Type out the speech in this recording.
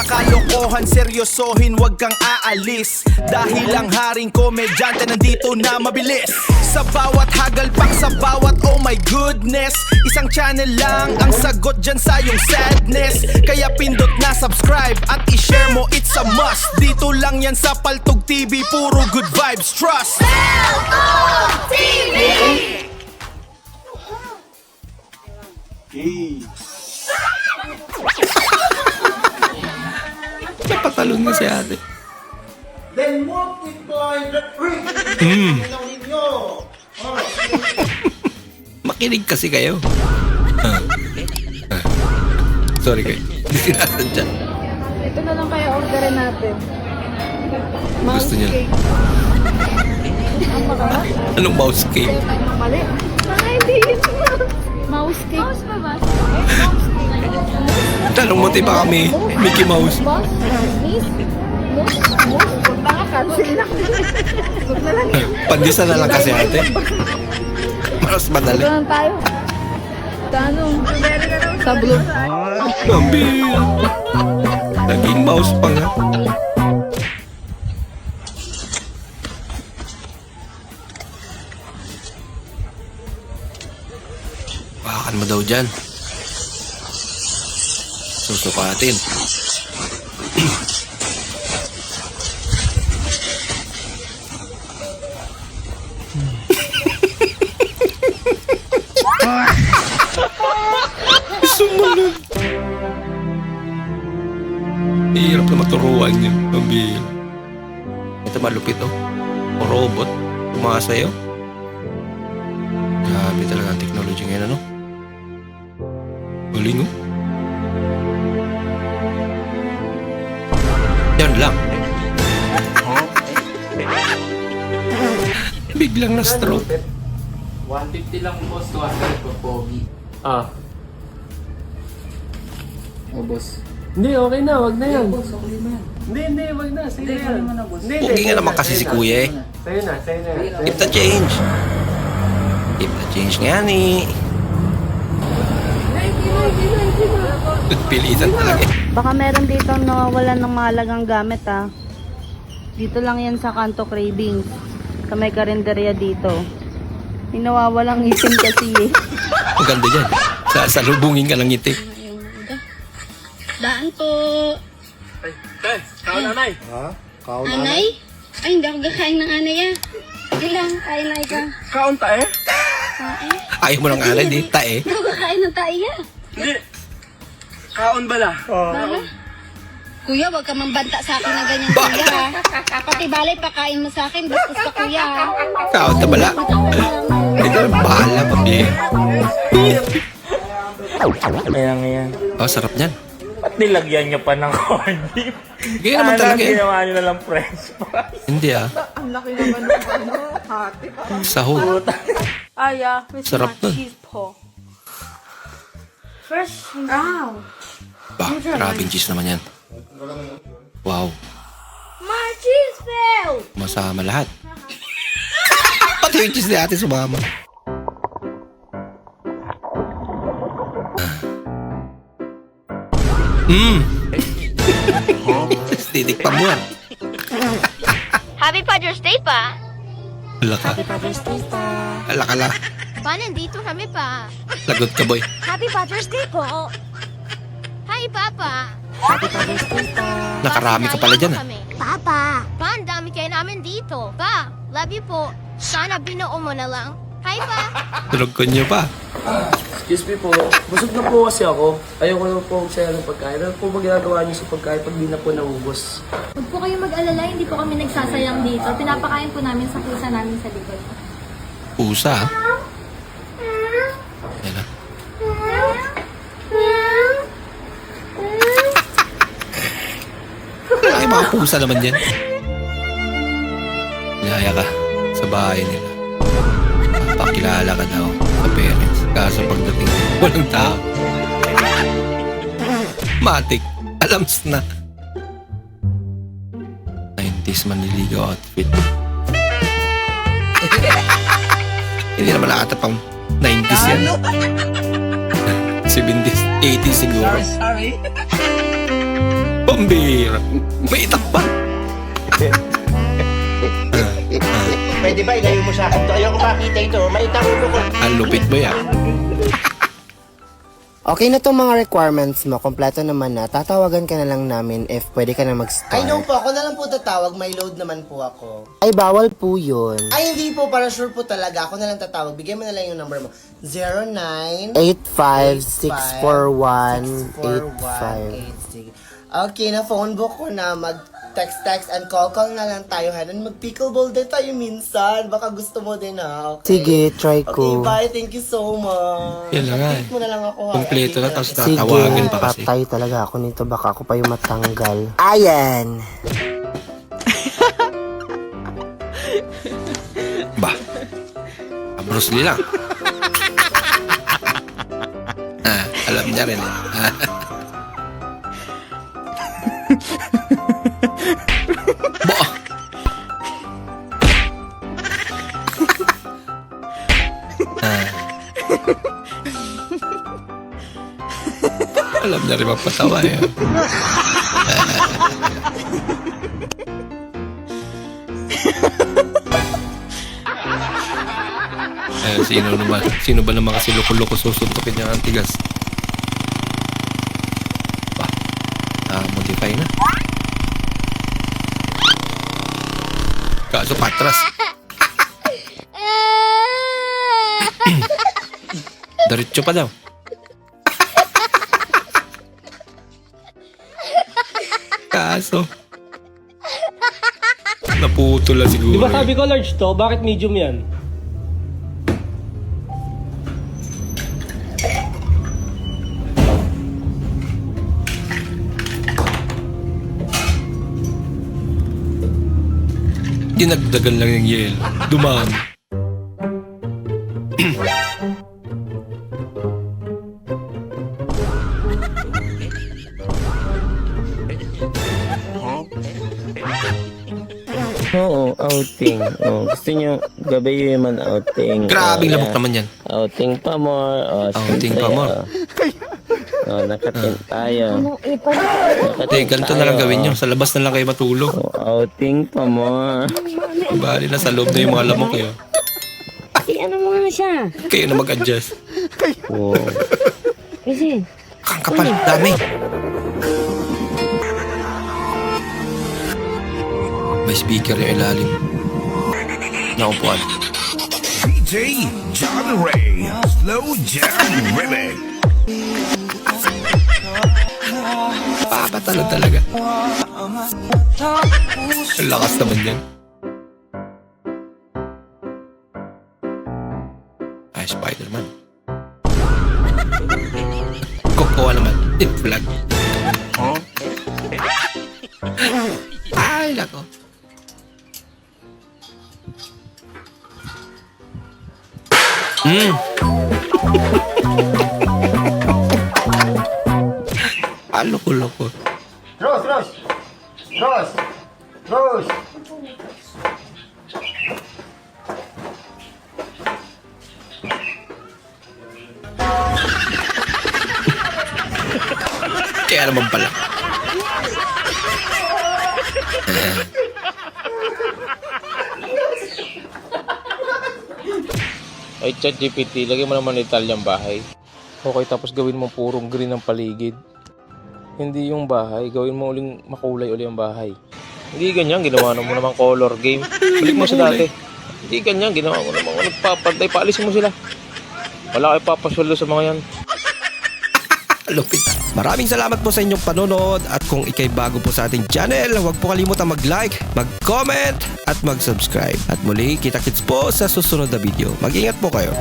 mga kalokohan, seryosohin, wag kang aalis. Dahil ang haring komedyante nandito na mabilis. Sa bawat hagalpak, sa bawat oh my goodness, isang channel lang ang sagot dyan sa iyong sadness. Kaya pindot na subscribe at i-share mo, it's a must. Dito lang yan sa Paltog TV, puro good vibes, trust. Paltog TV! Napatalon na si ate. Then multiply the fruit. Ninyo. Makinig kasi kayo. Sorry kayo. Hindi sinasadya. Ito na lang kaya orderin natin. Mouse Gusto niya. cake. Ang baka? Anong mouse cake? Mali. Mga hindi yun. Mouse cake. Mouse ba ba? Mouse cake. Tanong mo ba kami? Mickey Mouse. Mouse? Miss? Mouse? Mouse? Huwag na nga, cancel lang. Huwag na lang yun. Pandisa na lang kasi ate. Mas madali. Ito lang tayo. Ano? Sa blue. Mambil. Naging mouse pa nga. Bakan mo daw dyan. Susukatin. Sumunod. Hirap na maturuan niya. Mambil. Ito malupit oh. O robot. Tumasayo. Grabe talaga ang technology ngayon ano. Galing oh. Yan lang. Biglang na stroke. 150 lang boss, 200 po pogi. Ah. O boss. Hindi, okay na. Wag na yan. Boss, okay na yan. Hindi. Wag na. Sige Hindi, na. ano mo na boss. Hindi, Pugi nga naman kasi si kuya eh. Sa'yo na. Keep the change. Keep the change nga ni. Pilitan talaga eh. Baka meron dito nawawalan ng mahalagang gamit ah. Dito lang yan sa Kanto Cravings. Sa may karinderya dito. May nawawalang itim kasi eh. Ang ganda dyan. Salubungin ka ng ngiti. Daan po. Tay, kao nanay. Ha? Kao Anay? Ay, hindi ako kakain ng anay ah. Hindi lang, kain na ikaw. Kaon ta eh? Kain? Ayaw mo ng alay, di tae. Hindi ako kakain ng tayo. Hindi. Kaon bala. Bala? Kuya, wag ka mambanta sa akin ng ganyan kuya ha. Pati balay, pakain mo sa akin. Bastos ka kuya ha. Kaon ta bala. Ito ang bahala pa eh. Ayan. Oh, sarap niyan. Ba't nilagyan niyo pa ng corned beef? Ganyan naman talaga eh. Ginawa niyo na lang french fries. Hindi ah. Ang laki naman ng ano, hati. Sahog. Ay ah, may Sarap nun. cheese po. Fresh. Wow. Bah, grabing cheese naman yan. Wow. My cheese fell! Masama lahat. Pati yung cheese ni ate sumama. Titikpan mo yan. Happy Father's Day pa! Wala ka. Father's Day pa! Wala ka lang. Pa, nandito kami pa. Lagot ka boy. Happy Father's Day po! Hi, Papa! Nakarami ka pala dyan ah. Papa! Pa, ang dami kayo namin dito. Pa, love you po. Sana binuo mo na lang. Hi, Pa! Tulog ko nyo pa. Excuse me po. Busog na po kasi ako. Ayoko na po magsaya ng pagkain. Ano po ba ginagawa niyo sa pagkain pag di na po naubos? Huwag po kayong mag-alala, hindi po kami nagsasayang dito. Pinapakain po namin sa pusa namin sa likod. Pusa ah. Yan ah. Ay, mga pusa naman yan. Niyaya ka sa bahay nila. Pakilala ka daw sa parents. Kaso pagdating, walang tao. Matik. Alams na. 90s manliligaw outfit. Hindi naman nakata pang 90s yan. 70s, 80s siguro. Sorry. Pambira. May itak pa. Pwede ba ilayo mo sa akin to? Ayoko makita ito. May ulo ko. Ang lupit mo yan. Okay na tong mga requirements mo, kompleto naman na. Tatawagan ka na lang namin if pwede ka na mag-start. I know po, ako na lang po tatawag. May load naman po ako. Ay, bawal po yun. Ay, hindi po. Para sure po talaga. Ako na lang tatawag. Bigyan mo na lang yung number mo. 09 8564185. Okay, na phone book ko na. Mag-text and call na lang tayo. And mag-pickleball din tayo minsan. Baka gusto mo din ha. Okay? Sige, try Okay, ko. bye. Thank you so much. Yan lang nga Update mo na lang ako ha. Kompleto na, tapos Sige, tatawagan pa kasi. patay talaga ako nito. Baka ako pa yung matanggal. Ayan! Ba? Bruce Lee lang. Alam niya rin eh. Ba? Alam niya rin magpatawa eh. Sino ba naman kasi loko-loko susuntukin niya ang tigas? Ba? Modify na. Kaso patras. Diretso pa daw. Kaso naputol na siguro. Di ba sabi ko large to? Bakit medium yan? Dinagdagan lang yung yelo. Dumami. Oo, outing. Oh, gusto nyo gabi man outing. Grabing labok naman yan. Outing pa more. Outing pa more. Nakatin tayo. Ganito na lang gawin nyo. Sa labas na lang kayo matulog. Outing pa more. Bali na sa loob na yung mga lamok kayo. Ano mo nga siya? Kayo na mag-adjust. Wow. Kasi, Kang kapal, dami. May speaker yung ilalim. Naupuan. DJ John Ray, Slow Jam Remix. Papatalo talaga. Ang lakas naman yan. Ay, Spider-Man. Kokoa naman. Tip flag. Ay, nako. Loko-loko. Rose! Kaya naman pala. Ay, ChatGPT, lagyan mo naman Italian bahay. Okay, tapos gawin mo purong green ang paligid. Hindi yung bahay, gawin mo uling makulay uli ang bahay. Hindi ganyan, ginawa mo naman color game. Balik mo sa dati. Hindi ganyan, ginawa mo naman nagpapantay. Paalisin mo sila. Wala kayo papasweldo sa mga yan. Lupit. Maraming salamat po sa inyong panonood at kung ikay bago po sa ating channel, huwag po kalimutan mag-like, mag-comment at mag-subscribe. At muli, kita-kits po sa susunod na video. Mag-ingat po kayo.